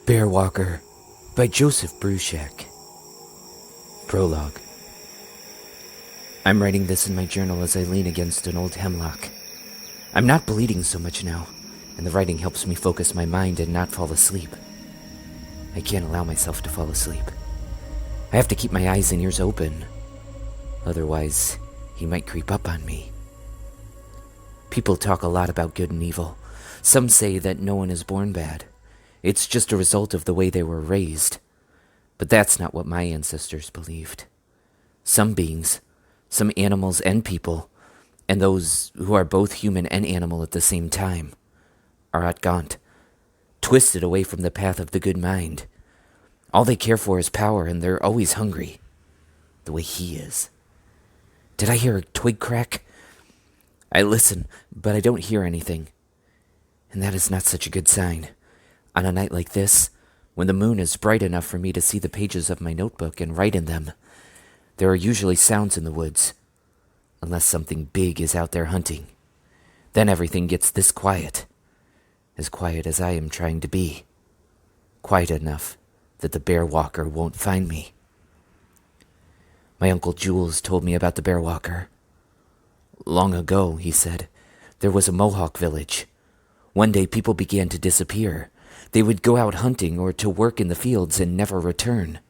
Bearwalker by Joseph Bruchek. Prologue. I'm writing this in my journal as I lean against an old hemlock. I'm not bleeding so much now, and the writing helps me focus my mind and not fall asleep. I can't allow myself to fall asleep. I have to keep my eyes and ears open. Otherwise, he might creep up on me. People talk a lot about good and evil. Some say that no one is born bad. It's just a result of the way they were raised. But that's not what my ancestors believed. Some beings, some animals and people, and those who are both human and animal at the same time, are outgaunt, twisted away from the path of the good mind. All they care for is power, and they're always hungry, the way he is. Did I hear a twig crack? I listen, but I don't hear anything. And that is not such a good sign. On a night like this, when the moon is bright enough for me to see the pages of my notebook and write in them, there are usually sounds in the woods, unless something big is out there hunting. Then everything gets this quiet, as quiet as I am trying to be. Quiet enough that the Bearwalker won't find me. My Uncle Jules told me about the Bearwalker. Long ago, he said, there was a Mohawk village. One day people began to disappear. They would go out hunting or to work in the fields and never return.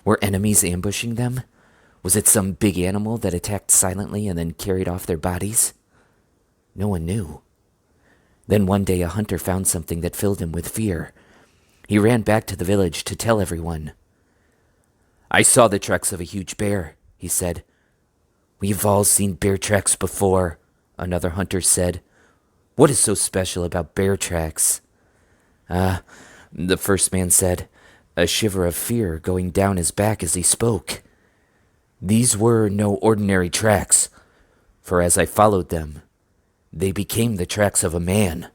Were enemies ambushing them? Was it some big animal that attacked silently and then carried off their bodies? No one knew. Then one day a hunter found something that filled him with fear. He ran back to the village to tell everyone. I saw the tracks of a huge bear, he said. We've all seen bear tracks before, another hunter said. What is so special about bear tracks? The first man said, a shiver of fear going down his back as he spoke. These were no ordinary tracks, for as I followed them, they became the tracks of a man.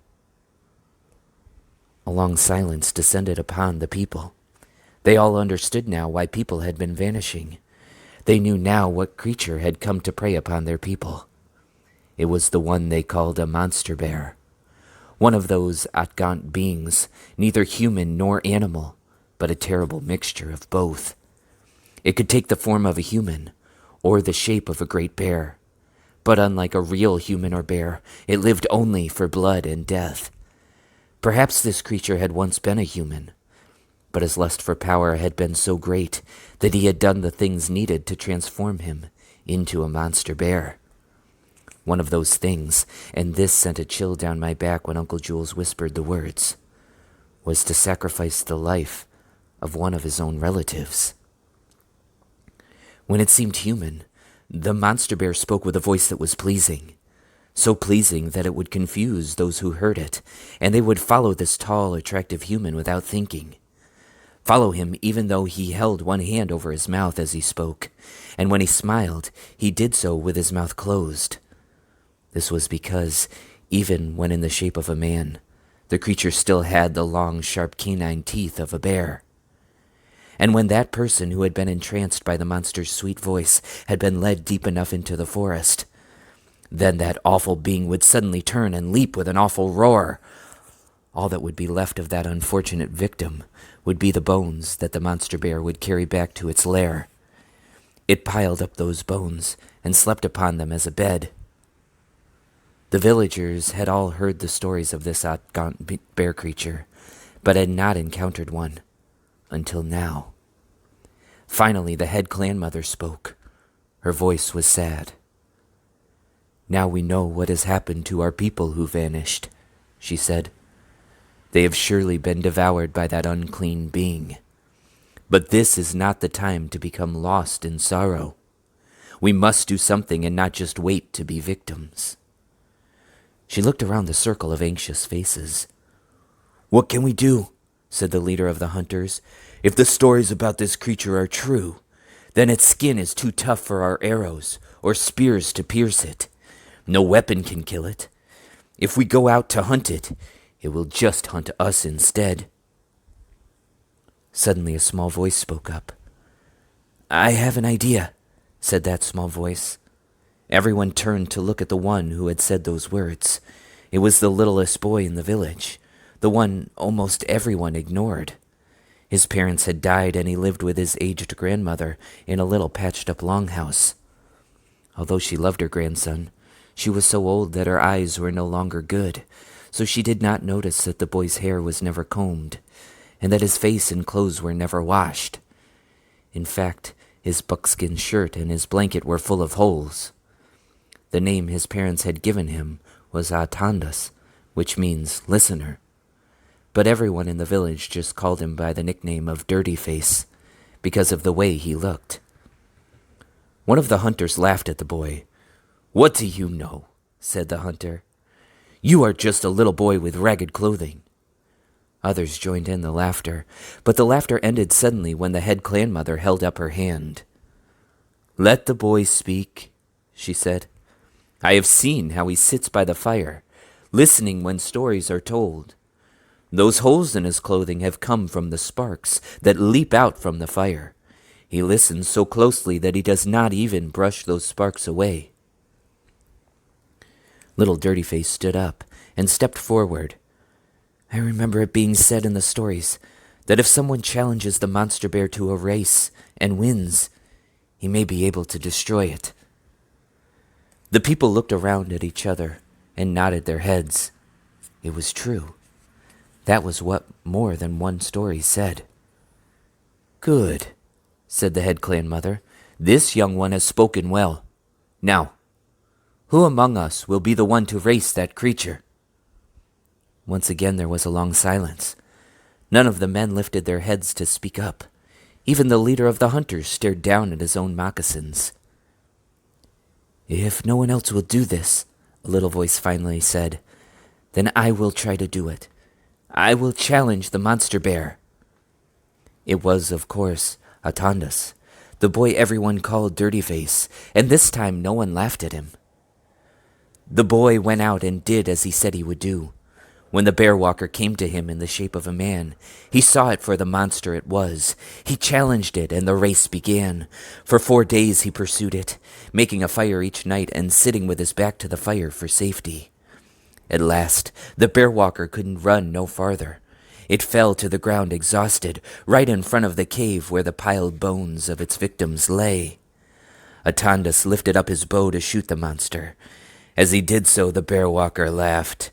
A long silence descended upon the people. They all understood now why people had been vanishing. They knew now what creature had come to prey upon their people. It was the one they called a monster bear. One of those outgaunt beings, neither human nor animal, but a terrible mixture of both. It could take the form of a human, or the shape of a great bear. But unlike a real human or bear, it lived only for blood and death. Perhaps this creature had once been a human, but his lust for power had been so great that he had done the things needed to transform him into a monster bear. One of those things, and this sent a chill down my back when Uncle Jules whispered the words, was to sacrifice the life of one of his own relatives. When it seemed human, the monster bear spoke with a voice that was pleasing, so pleasing that it would confuse those who heard it, and they would follow this tall, attractive human without thinking. Follow him even though he held one hand over his mouth as he spoke, and when he smiled, he did so with his mouth closed. This was because, even when in the shape of a man, the creature still had the long, sharp canine teeth of a bear. And when that person who had been entranced by the monster's sweet voice had been led deep enough into the forest, then that awful being would suddenly turn and leap with an awful roar. All that would be left of that unfortunate victim would be the bones that the monster bear would carry back to its lair. It piled up those bones and slept upon them as a bed. The villagers had all heard the stories of this outgaunt bear creature, but had not encountered one, until now. Finally, the head clan mother spoke. Her voice was sad. Now we know what has happened to our people who vanished, she said. They have surely been devoured by that unclean being. But this is not the time to become lost in sorrow. We must do something and not just wait to be victims. She looked around the circle of anxious faces. What can we do? Said the leader of the hunters. If the stories about this creature are true, then its skin is too tough for our arrows or spears to pierce it. No weapon can kill it. If we go out to hunt it, it will just hunt us instead. Suddenly a small voice spoke up. I have an idea, said that small voice. Everyone turned to look at the one who had said those words. It was the littlest boy in the village, the one almost everyone ignored. His parents had died, and he lived with his aged grandmother in a little patched-up longhouse. Although she loved her grandson, she was so old that her eyes were no longer good, so she did not notice that the boy's hair was never combed, and that his face and clothes were never washed. In fact, his buckskin shirt and his blanket were full of holes. The name his parents had given him was Atandas, which means listener. But everyone in the village just called him by the nickname of Dirty Face, because of the way he looked. One of the hunters laughed at the boy. "What do you know?" said the hunter. "You are just a little boy with ragged clothing." Others joined in the laughter, but the laughter ended suddenly when the head clan mother held up her hand. "Let the boy speak," she said. "I have seen how he sits by the fire, listening when stories are told. Those holes in his clothing have come from the sparks that leap out from the fire. He listens so closely that he does not even brush those sparks away." Little Dirty Face stood up and stepped forward. "I remember it being said in the stories that if someone challenges the monster bear to a race and wins, he may be able to destroy it." The people looked around at each other and nodded their heads. It was true. That was what more than one story said. "Good," said the head clan mother. "This young one has spoken well. Now, who among us will be the one to race that creature?" Once again there was a long silence. None of the men lifted their heads to speak up. Even the leader of the hunters stared down at his own moccasins. "If no one else will do this," a little voice finally said, "then I will try to do it. I will challenge the monster bear." It was, of course, Atandas, the boy everyone called Dirty Face, and this time no one laughed at him. The boy went out and did as he said he would do. When the Bearwalker came to him in the shape of a man, he saw it for the monster it was. He challenged it, and the race began. For 4 days he pursued it, making a fire each night and sitting with his back to the fire for safety. At last, the Bearwalker couldn't run no farther. It fell to the ground exhausted, right in front of the cave where the piled bones of its victims lay. Atandas lifted up his bow to shoot the monster. As he did so, the Bearwalker laughed.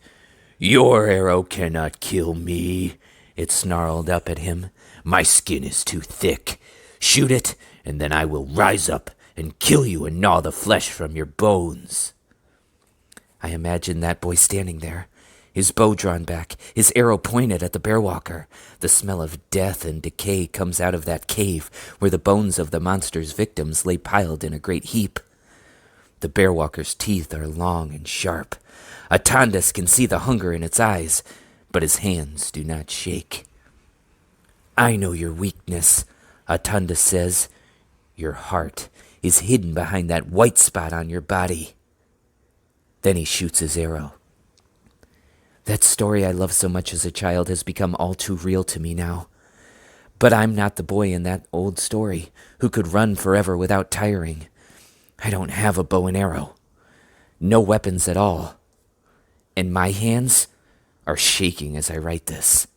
"Your arrow cannot kill me," it snarled up at him. "My skin is too thick. Shoot it, and then I will rise up and kill you and gnaw the flesh from your bones." I imagined that boy standing there, his bow drawn back, his arrow pointed at the Bearwalker. The smell of death and decay comes out of that cave where the bones of the monster's victims lay piled in a great heap. The Bearwalker's teeth are long and sharp. Atandas can see the hunger in its eyes, but his hands do not shake. "I know your weakness," Atandas says. "Your heart is hidden behind that white spot on your body." Then he shoots his arrow. That story I loved so much as a child has become all too real to me now. But I'm not the boy in that old story who could run forever without tiring. I don't have a bow and arrow. No weapons at all. And my hands are shaking as I write this.